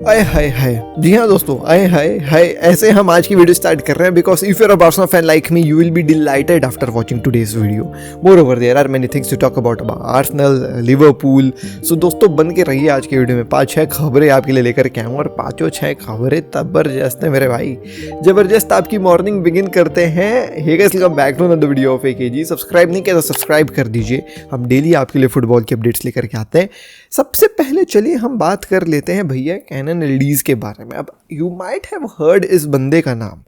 आए हाय हाय, जी हाँ दोस्तों, आए हाय हाय, ऐसे हम आज की वीडियो स्टार्ट कर रहे हैं because if you are a Barcelona fan like me you will be delighted after watching today's video. Moreover there are many things to talk about Arsenal, Liverpool. So दोस्तों बन के रहिए आज की वीडियो में। 5-6 खबरें आपके लिए लेकर के आऊँ और 5-6 खबरें जबरदस्त है मेरे भाई, जबरदस्त। आपकी मॉर्निंग बिगिन करते हैं। Hey guys, welcome back to another video of AKG. Subscribe नहीं किया तो सब्सक्राइब कर दीजिए, हम डेली आपके लिए फुटबॉल की अपडेट्स लेकर के आते हैं। सबसे पहले चलिए हम बात कर लेते हैं भैया कैनन इल्डीज के बारे में। अब यू माइट हैव हर्ड इस बंदे का नाम।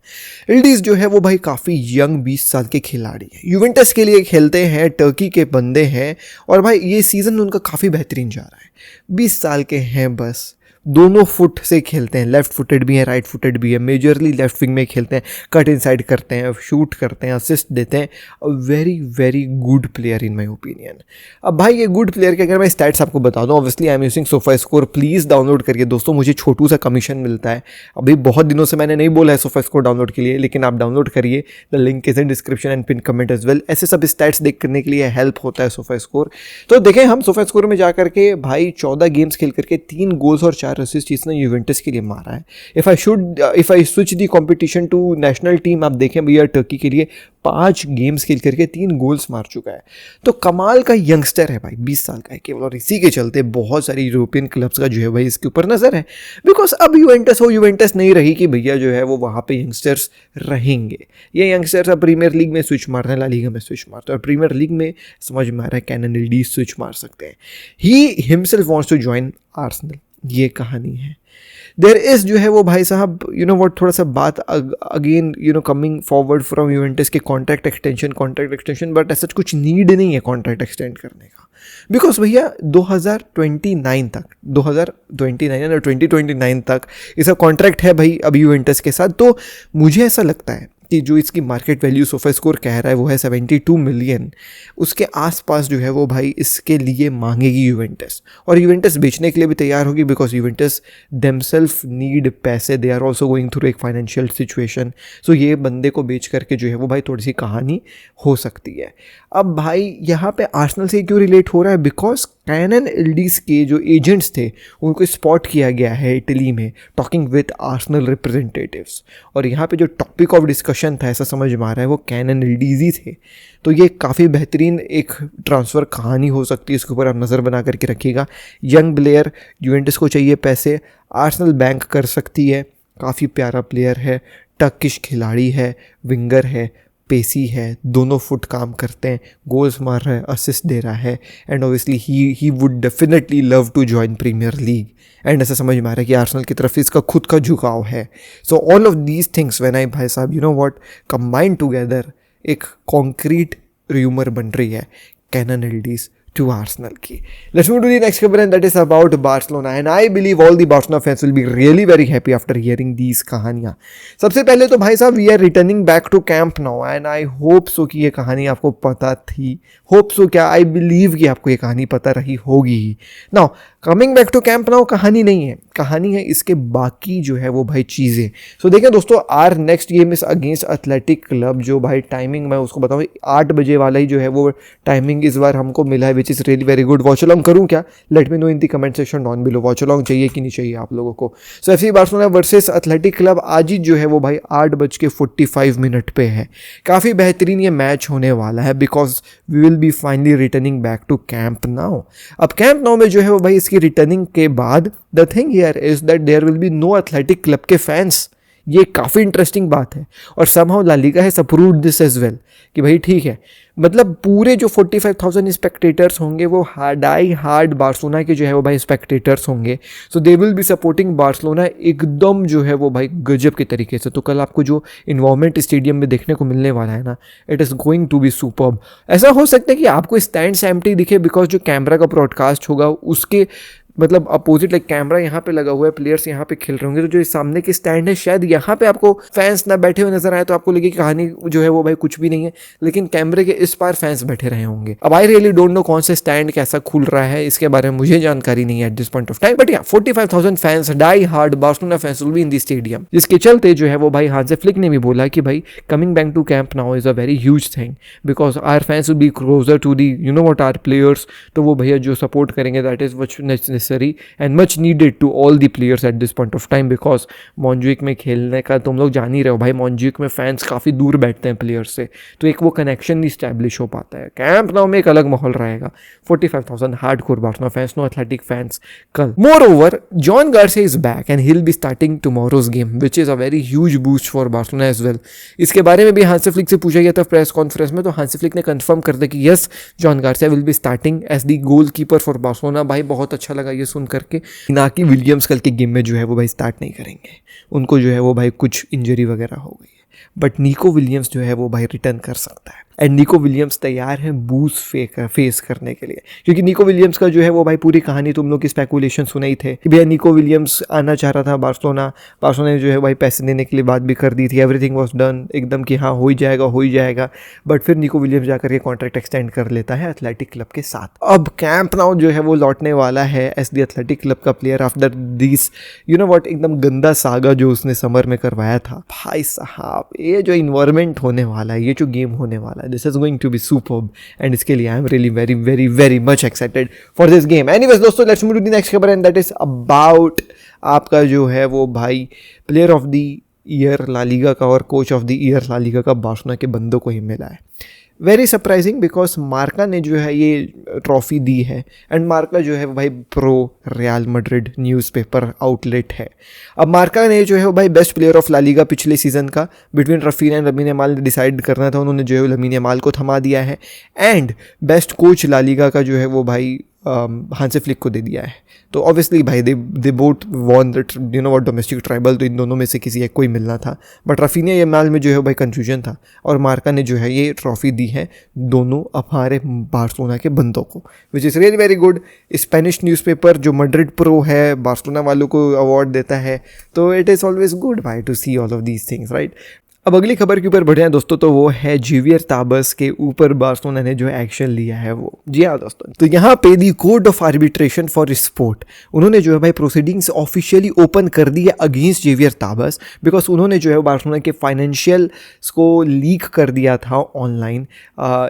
इल्डीज जो है वो भाई काफ़ी यंग 20 साल के खिलाड़ी है, यूवेंटस के लिए खेलते हैं, टर्की के बंदे हैं और भाई ये सीज़न उनका काफ़ी बेहतरीन जा रहा है। 20 साल के हैं बस, दोनों फुट से खेलते हैं, लेफ्ट फुटेड भी है, राइट फुटेड भी है, मेजरली लेफ्ट विंग में खेलते हैं, कट इनसाइड करते हैं, शूट करते हैं, असिस्ट देते हैं। A very very good player in my opinion. अब भाई ये गुड प्लेयर के अगर मैं स्टैट्स आपको बता दूं, obviously I am using sofa score, please download करिए दोस्तों, मुझे छोटू सा कमीशन मिलता है। अभी बहुत दिनों से मैंने नहीं बोला है सोफा स्कोर डाउनलोड के लिए, लेकिन आप डाउनलोड करिए, the link is in description and pin comment as well. ऐसे सब स्टैट्स देख करने के लिए हेल्प होता है सोफा स्कोर। तो देखें हम सोफा स्कोर में जा करके भाई 14 गेम्स खेल करके 3 गोल्स और 4 असिस्ट इसने यूवेंटस के लिए मारा है। If I switch the competition to national team, आप देखें भैया टर्की के लिए 5 गेम्स खेल करके 3 गोल्स मार चुका है। तो कमाल का यंगस्टर है भाई, 20 साल का है केवल, और इसी के चलते बहुत सारी यूरोपियन क्लब्स का जो है भाई इसके ऊपर नजर है। बिकॉज अब यूवेंटस नहीं रही कि भैया जो है वो वहाँ पे यंगस्टर्स रहेंगे। ये यंगस्टर्स अब प्रीमियर लीग में स्विच मारते हैं, ला लीगा में स्विच मारते हैं, और प्रीमियर लीग में समझ में आ रहा है कैनन इल्डीज स्विच मार सकते हैं। He himself wants to join Arsenal, ये कहानी है। देयर इज जो है वो भाई साहब यू नो व्हाट, थोड़ा सा बात again you know coming forward from Juventus के कॉन्ट्रैक्ट एक्सटेंशन, बट ऐसा कुछ नीड नहीं है कॉन्ट्रैक्ट एक्सटेंड करने का। बिकॉज भैया 2029 तक 2029 तक इसका कॉन्ट्रैक्ट है भाई अब यूवेंटस के साथ। तो मुझे ऐसा लगता है कि जो इसकी मार्केट वैल्यू सोफा स्कोर कह रहा है वो है 72 मिलियन, उसके आसपास जो है वो भाई इसके लिए मांगेगी यूवेंटस, और यूवेंटस बेचने के लिए भी तैयार होगी बिकॉज यूवेंटस देमसेल्फ नीड पैसे, they are also going through एक फाइनेंशियल सिचुएशन। सो ये बंदे को बेच करके जो है वो भाई थोड़ी सी कहानी हो सकती है। अब भाई यहाँ पे आर्सेनल से क्यों रिलेट हो रहा है, बिकॉज कैनन इल्डीज के जो एजेंट्स थे उनको स्पॉट किया गया है इटली में टॉकिंग विद आर्सेनल रिप्रेजेंटेटिव्स, और यहाँ पे जो टॉपिक ऑफ डिस्कशन था ऐसा समझ में आ रहा है वो कैनन इल्डीज ही थे। तो ये काफ़ी बेहतरीन एक ट्रांसफ़र कहानी हो सकती है, इसके ऊपर आप नज़र बना करके रखिएगा। यंग प्लेयर, यूवेंटस को चाहिए पैसे, आर्सेनल बैंक कर सकती है, काफ़ी प्यारा प्लेयर है, टर्किश खिलाड़ी है, विंगर है, पेसी है, दोनों फुट काम करते हैं, गोल्स मार रहा है, असिस्ट दे रहा है, and obviously he would definitely love to join Premier League. And ऐसा समझ में आ रहा है कि आर्सेनल की तरफ से इसका खुद का झुकाव है। So all of these things when I भाई साहब you know what combine together, एक कॉन्क्रीट र्यूमर बन रही है कैनन इल्डीज to Arsenal की। Let's move to the next खबर and that is about Barcelona, and I believe all the Barcelona fans will be really very happy after hearing these कहानियाँ। सबसे पहले तो भाई साहब we are returning back to camp now and I hope so कि ये कहानी आपको पता थी, hope so क्या I believe कि आपको ये कहानी पता रही होगी। Now coming back to camp Nou कहानी नहीं है, कहानी है इसके बाकी जो है वो भाई चीज़ें। सो देखें दोस्तों, our next game is against Athletic Club, जो भाई टाइमिंग मैं उसको बताऊँ 8 बजे वाला ही जो है वो टाइमिंग इस बार हमको मिला है, which is really very good. Watch along करूँ क्या? Let me know in the comment section down below, watch along चाहिए कि नहीं चाहिए आप लोगों को। So FC Barcelona versus Athletic club आज ही जो है वो भाई 8:45 पे है। काफ़ी बेहतरीन ये मैच होने वाला है because we will be finally returning back to camp Nou. अब कैंप नाउ में जो है वो भाई इसकी रिटर्निंग के बाद the thing here is that there will be no Athletic Club के फैंस। ये काफ़ी इंटरेस्टिंग बात है, और somehow La Liga has approved this as well कि भाई ठीक है, मतलब पूरे जो 45,000 स्पेक्टेटर्स होंगे वो डाई हार्ड बार्सिलोना के जो है वो भाई स्पेक्टेटर्स होंगे। So they will be supporting Barcelona एकदम जो है वो भाई गजब के तरीके से। तो कल आपको जो इन्वॉल्वमेंट स्टेडियम में देखने को मिलने वाला है ना, it is going to be superb. ऐसा हो सकता है कि आपको स्टैंड एम्प्टी दिखे बिकॉज जो कैमरा का ब्रॉडकास्ट होगा उसके मतलब अपोजिट लाइक कैमरा यहाँ पे लगा हुआ है, प्लेयर्स यहाँ पे खेल रहे होंगे, तो जो सामने के स्टैंड है शायद यहाँ पे आपको फैंस ना बैठे हुए नजर आए, तो आपको लगे कि कहानी जो है वो भाई कुछ भी नहीं है, लेकिन कैमरे के इस पार फैंस बैठे रहे होंगे। अब आई रियली डोंट नो कौन से स्टैंड कैसा खुल रहा है, इसके बारे में मुझे जानकारी नहीं है at this point of time, but या 45,000 fans, die hard Barcelona fans will be in the stadium, जिसके चलते जो है वो भाई हांसी फ्लिक ने भी बोला कि भाई coming back to camp now is a very huge thing because our fans will be closer to the you know what our players. तो वो भैया जो सपोर्ट करेंगे that is what necessary and much needed to all the players at this point of time, because Montjuic में खेलने का तुम लोग जान ही रहे हो भाई, मॉन्जुइक में फैंस काफ़ी दूर बैठते हैं प्लेयर्स से, तो एक वो कनेक्शन नहीं स्टैब्लिश हो पाता है। कैंप नाउ में एक अलग माहौल रहेगा, 45,000 hardcore Barcelona fans, no Athletic fans कल। Moreover Joan Garcia is back and he will be starting tomorrow's game which is a very huge boost for Barcelona as well. इसके बारे में भी हांसी फ्लिक से पूछा गया था प्रेस कॉन्फ्रेंस में, तो हांसी फ्लिक ने कंफर्म कर दिया कि yes John Garcia will be starting as the goalkeeper for Barcelona. भाई बहुत अच्छा लगा ये सुन करके, ना कि विलियम्स कल के गेम में जो है वो भाई स्टार्ट नहीं करेंगे, उनको जो है वो भाई कुछ इंजरी वगैरह हो गई है, बट निको विलियम्स जो है वो भाई रिटर्न कर सकता है एंड निको विलियम्स तैयार है बूस फेस करने के लिए, क्योंकि निको विलियम्स का जो है वो भाई पूरी कहानी तुम लोग की स्पेकुलेशन सुने ही थे कि भैया निको विलियम्स आना चाह रहा था बार्सिलोना ने जो है भाई पैसे देने के लिए बात भी कर दी थी, एवरीथिंग वाज डन एकदम कि हाँ हो ही जाएगा, बट फिर निको विलियम्स जाकर के कॉन्ट्रैक्ट एक्सटेंड कर लेता है एथलेटिक क्लब के साथ। अब कैंप नाउ जो है वो लौटने वाला है एज द एथलेटिक क्लब का player after this you know what एकदम गंदा सागा जो उसने समर में करवाया था। भाई साहब ये जो इन्वायरमेंट होने वाला है, ये जो गेम होने वाला है, this is going to be superb and इसके लिए I am really very very very much excited for this game. Anyways दोस्तों, let's move to the next खबर एंड दैट इज अबाउट आपका जो है वो भाई player of the year La Liga का और coach of the year La Liga का बार्सिलोना के बंदों को ही मिला है। वेरी सरप्राइजिंग बिकॉज मार्का ने जो है ये ट्रॉफी दी है एंड मार्का जो है वो भाई pro Real Madrid newspaper outlet है। अब मार्का ने जो है वो भाई best player of La Liga पिछले सीजन का between Raphinha and Lamine Yamal decide करना था, उन्होंने जो है लमीन यमाल को थमा दिया है and best coach La Liga का जो है वो भाई हांसी फ्लिक को दे दिया है। तो ऑब्वियसली भाई they both von that you know what domestic tribal, तो इन दोनों में से किसी एक को ही मिलना था, बट रफीना यमाल में जो है भाई कंफ्यूजन था और मार्का ने जो है ये ट्रॉफी दी है दोनों हमारे बार्सिलोना के बंदों को, which is really very good. Spanish newspaper जो मैड्रिड प्रो है बार्सिलोना वालों को अवार्ड देता है, तो इट इज़ ऑलवेज गुड भाई to see all of these things, right. अब अगली खबर के ऊपर बढ़े हैं दोस्तों, तो वो है जेवियर ताबस के ऊपर बार्सिलोना ने जो एक्शन लिया है वो। जी हाँ दोस्तों, तो यहाँ पे the court of arbitration for sport, उन्होंने जो है भाई प्रोसीडिंग्स ऑफिशियली ओपन कर दी है अगेंस्ट जेवियर ताबस, बिकॉज उन्होंने जो है बार्सिलोना के फाइनेंशियल को लीक कर दिया था ऑनलाइन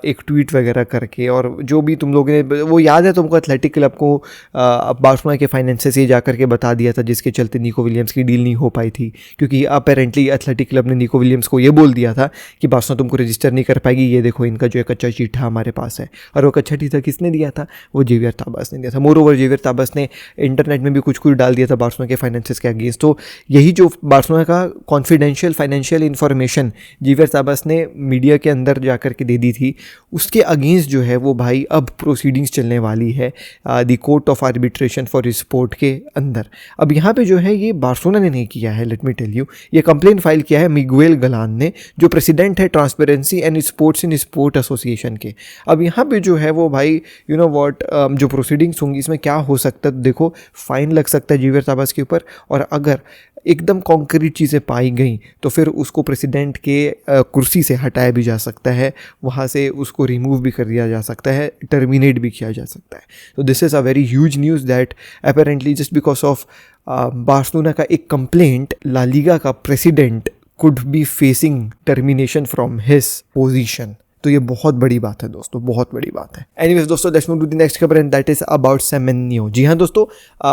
एक ट्वीट वगैरह करके, और जो भी तुम लोगों ने वो याद है तुमको एथलेटिक क्लब को बार्सिलोना के फाइनेंसेस ये जा करके बता दिया था, जिसके चलते निको विलियम्स की डील नहीं हो पाई थी, क्योंकि अपेरेंटली एथलेटिक क्लब ने निको विलियम्स को ये बोल दिया था कि बार्सिलोना तुमको रजिस्टर नहीं कर पाएगी, ये देखो इनका जो एक कच्चा चीठा हमारे पास है, और वो कच्चा चीठा किसने दिया था, वो जेवियर ताबस ने दिया था। मोरओवर जेवियर ताबस ने इंटरनेट में भी कुछ डाल दिया था बार्सिलोना के फाइनेंसेस के अगेंस्ट, तो यही जो बार्सिलोना का कॉन्फिडेंशियल फाइनेंशियल इन्फॉर्मेशन जेवियर ताबस ने मीडिया के अंदर जाकर के दे दी थी, उसके अगेंस्ट जो है वो भाई अब प्रोसीडिंग्स चलने वाली है the court of arbitration for sport के अंदर। अब यहाँ पे जो है ये बार्सिलोना ने नहीं किया है, लेट मी टेल यू, ये कंप्लेंट फाइल किया है मिगुएल गलान ने, जो प्रेसिडेंट है transparency and sports in sport association के। अब यहाँ पे जो है वो भाई यू नो व्हाट जो प्रोसीडिंग्स होंगी इसमें क्या हो सकता है, देखो फाइन लग सकता है जेवियर ताबस के ऊपर, और अगर एकदम कॉन्क्रीट चीज़ें पाई गई तो फिर उसको प्रेसिडेंट के कुर्सी से हटाया भी जा सकता है, वहाँ से उसको रिमूव भी कर दिया जा सकता है, टर्मिनेट भी किया जा सकता है। तो this is a very huge news that apparently just because of Barcelona का एक कंप्लेंट ला लीगा का president could be facing termination from his position। तो ये बहुत बड़ी बात है दोस्तों, बहुत बड़ी बात है। एनीवेज दोस्तों, let's move to the next खबर and that is about Semenyo. जी हाँ दोस्तों,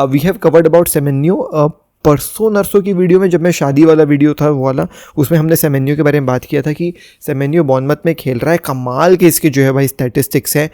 we have covered about Semenyo परसों नरसों की वीडियो में, जब मैं शादी वाला वीडियो था वो वाला, उसमें हमने सेमेन्यो के बारे में बात किया था कि सेमेन्यो बॉर्नमथ में खेल रहा है, कमाल के इसके जो है भाई स्टैटिस्टिक्स हैं।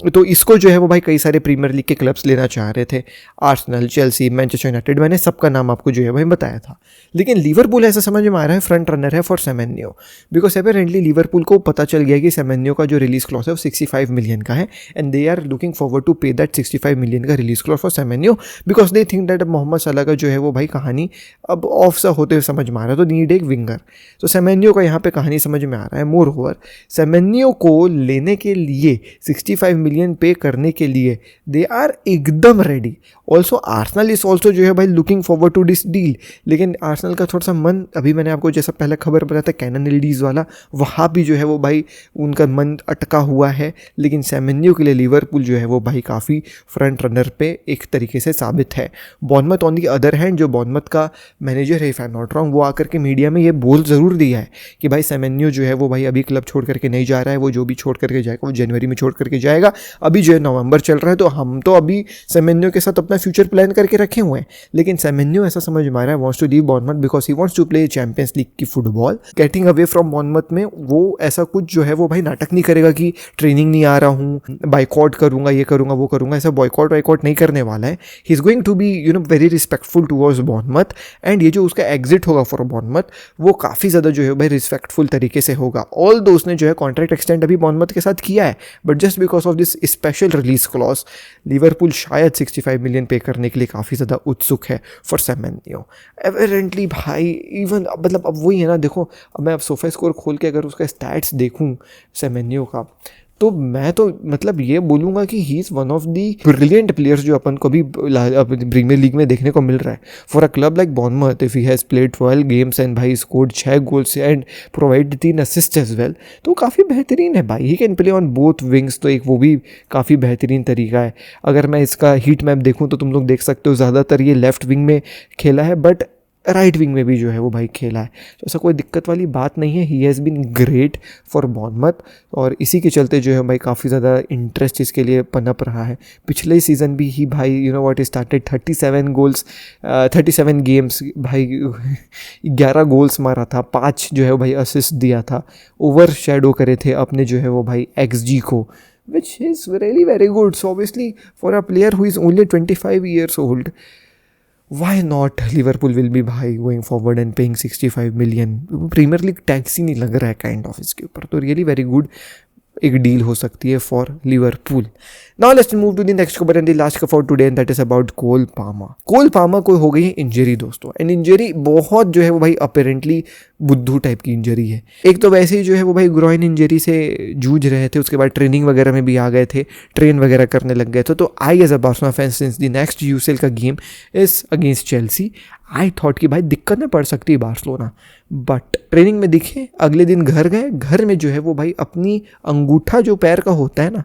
तो इसको जो है वो भाई कई सारे प्रीमियर लीग के क्लब्स लेना चाह रहे थे, आर्सेनल, चेल्सी, मैनचेस्टर यूनाइटेड, मैंने सबका नाम आपको जो है भाई बताया था, लेकिन लिवरपूल ऐसा समझ में आ रहा है फ्रंट रनर है for Semenyo, because apparently Liverpool को पता चल गया कि सेमेन्यो का जो रिलीज क्लॉज है वो 65 मिलियन का है and they are looking forward to pay that 65 million का release clause for Semenyo, because they think that Mohamed Salah का जो है वो भाई कहानी अब ऑफ सा होते हुए समझ में आ रहा है, तो नीड एक विंगर। तो सेमेन्यो का यहाँ पे कहानी समझ में आ रहा है। मोर ओवर सेमेन्यो को लेने के लिए 65 मिलियन पे करने के लिए दे आर एकदम ready, also Arsenal is also जो है भाई looking forward to this deal, लेकिन आर्सेनल का थोड़ा सा मन, अभी मैंने आपको जैसा पहले खबर बताया था कैनन इल्डीज वाला, वहाँ भी जो है वो भाई उनका मन अटका हुआ है। लेकिन सेमेन्यो के लिए लिवरपूल जो है वो भाई काफ़ी फ्रंट रनर पे एक तरीके से साबित है। Bournemouth on the other hand, जो बॉर्नमथ का मैनेजर है if I am not wrong, वो आकर के मीडिया में ये बोल ज़रूर दिया है कि भाई सेमेन्यो जो है वो भाई अभी क्लब छोड़ करके नहीं जा रहा है, वो जो भी छोड़ करके जाएगा वो जनवरी में छोड़ करके जाएगा। अभी जो है नवंबर चल रहा है, तो हम तो अभी सेमेन्यो के साथ अपना फ्यूचर प्लान करके रखे हुए हैं। लेकिन सेमेन्यो ऐसा समझ में आ रहा है wants to leave Bournemouth because he wants to play Champions League की football. Getting away from Bournemouth में वो ऐसा कुछ जो है वो भाई नाटक नहीं करेगा कि ट्रेनिंग नहीं आ रहा हूँ, बाइकआउट करूंगा, ये करूंगा वो करूंगा, ऐसा बॉयकॉट वाइकआउट नहीं करने वाला है। He is going to be very respectful towards Bournemouth, and ये जो उसका एग्जिट होगा फॉर बॉर्नमथ वो काफ़ी ज़्यादा जो है भाई रिस्पेक्टफुल तरीके से होगा। ऑल दो उसने जो है कॉन्ट्रैक्ट एक्सटेंड अभी बॉर्नमथ के साथ किया है, but just because of this special release clause Liverpool शायद 65 मिलियन पे करने के लिए काफ़ी ज़्यादा उत्सुक है फॉर सेमेन्यो। एवरेंटली भाई इवन मतलब अब वही है ना, देखो अब मैं अब सोफा स्कोर खोल के अगर उसका स्टैट्स देखूँ सेमेन्यो का, तो मैं तो मतलब ये बोलूँगा कि he is one of the brilliant players जो अपन को भी प्रीमियर लीग में देखने को मिल रहा है। For a club like Bournemouth, if he has played 12 games and भाई scored 6 goals and provide 3 assist as well, तो काफ़ी बेहतरीन है भाई। He can play on both wings, तो एक वो भी काफ़ी बेहतरीन तरीका है। अगर मैं इसका हीट मैप देखूँ तो तुम लोग देख सकते हो ज़्यादातर ये लेफ्ट विंग में खेला है, बट राइट विंग में भी जो है वो भाई खेला है, तो ऐसा कोई दिक्कत वाली बात नहीं है। He has been great for Bournemouth, और इसी के चलते जो है भाई काफ़ी ज़्यादा इंटरेस्ट इसके लिए पनप रहा है। पिछले सीज़न भी ही भाई you know what started 37 goals 37 games भाई 11 गोल्स मारा था, 5 जो है वो भाई असिस्ट दिया था, ओवर शेडो करे थे अपने जो है वो भाई XG को, which is really very good. So obviously for a player who is only 25 years old, why not Liverpool will be भाई going forward and paying 65 million. Premier League tax ही नहीं लग रहा है काइंड ऑफ इसके ऊपर, तो रियली वेरी गुड एक डील हो सकती है for Liverpool. Now let's move to the next खबर एंड द लास्ट खबर for today, and that is about Cole Palmer. Cole Palmer को हो गई है इंजरी दोस्तों, एंड इंजरी बहुत जो है वो भाई अपेरेंटली बुद्धू टाइप की इंजरी है। एक तो वैसे ही जो है वो भाई ग्रोइन इंजरी से जूझ रहे थे, उसके बाद ट्रेनिंग वगैरह में भी आ गए थे, ट्रेन वगैरह करने लग गए थे। तो I as a Barcelona fan since the next UCL का game is against Chelsea, I thought कि भाई दिक्कत में पड़ सकती है बार्सिलोना, बट ट्रेनिंग में दिखे, अगले दिन घर गए, घर में जो है वो भाई अपनी अंगूठा जो पैर का होता है ना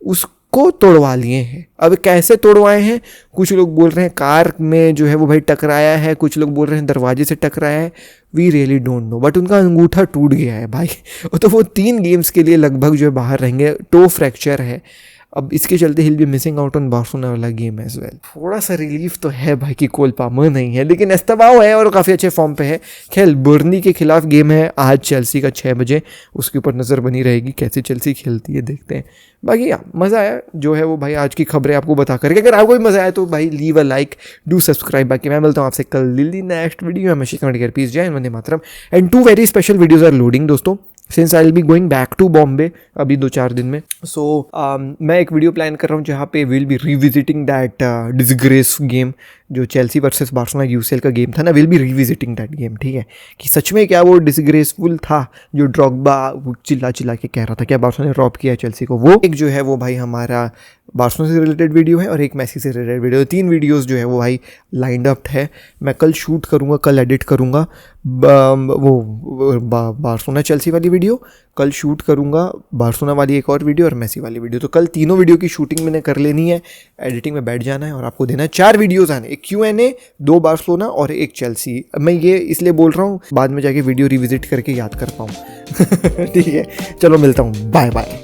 उसको तोड़वा लिए हैं। अब कैसे तोड़वाए हैं, कुछ लोग बोल रहे हैं कार में जो है वो भाई टकराया है, कुछ लोग बोल रहे हैं दरवाजे से टकराया है, we really don't know, but उनका अंगूठा टूट गया है भाई। तो वो 3 गेम्स के लिए लगभग जो है बाहर रहेंगे, टो फ्रैक्चर है। अब इसके चलते हिल B missing out on Barcelona वाला गेम एज वेल। थोड़ा सा रिलीफ तो है भाई कि कोल पामर नहीं है, लेकिन एस्तेबाओ है और काफ़ी अच्छे फॉर्म पे है। खेल बर्नी के खिलाफ गेम है आज चेल्सी का 6 बजे, उसके ऊपर नज़र बनी रहेगी कैसे चेल्सी खेलती है, देखते हैं। बाकी मज़ा आया जो है वो भाई आज की खबरें आपको बता करके। अगर आपको भी मज़ा आया तो भाई leave a like, do subscribe. बाकी मैं मिलता हूँ आपसे कल दिल्ली नेक्स्ट वीडियो में। शिखर पीस जय वंदे मातरम, and 2 very special videos are loading दोस्तों, since I will be going back to Bombay अभी 2-4 दिन में। सो मैं एक वीडियो प्लान कर रहा हूँ जहाँ पे will be revisiting that disgrace game जो चेल्सी वर्सेस बार्सिलोना UCL का गेम था ना, will be revisiting that game, ठीक है, कि सच में क्या वो डिसग्रेसफुल था जो ड्रॉग्बा चिल्ला चिल्ला के कह रहा था, क्या बार्सिलोना ने रॉब किया चेल्सी को। वो एक जो है वो भाई हमारा बार्सिलोना से रिलेटेड वीडियो है और एक मेसी से रिलेटेड वीडियो, 3 वीडियोस जो है वो भाई लाइंड अप है। मैं कल शूट करूँगा, कल एडिट करूँगा वो बार्सिलोना चेल्सी वाली वीडियो, कल शूट करूँगा बार्सिलोना वाली एक और वीडियो और मेसी वाली वीडियो। तो कल तीनों वीडियो की शूटिंग मैंने कर लेनी है, एडिटिंग में बैठ जाना है और आपको देना है 4 वीडियोज़ आने, एक Q&A, 2 बार्सिलोना और एक चेल्सी। मैं ये इसलिए बोल रहा हूँ बाद में जाके वीडियो रिविजिट करके याद कर पाऊँ। ठीक है, चलो मिलता हूँ, बाय बाय।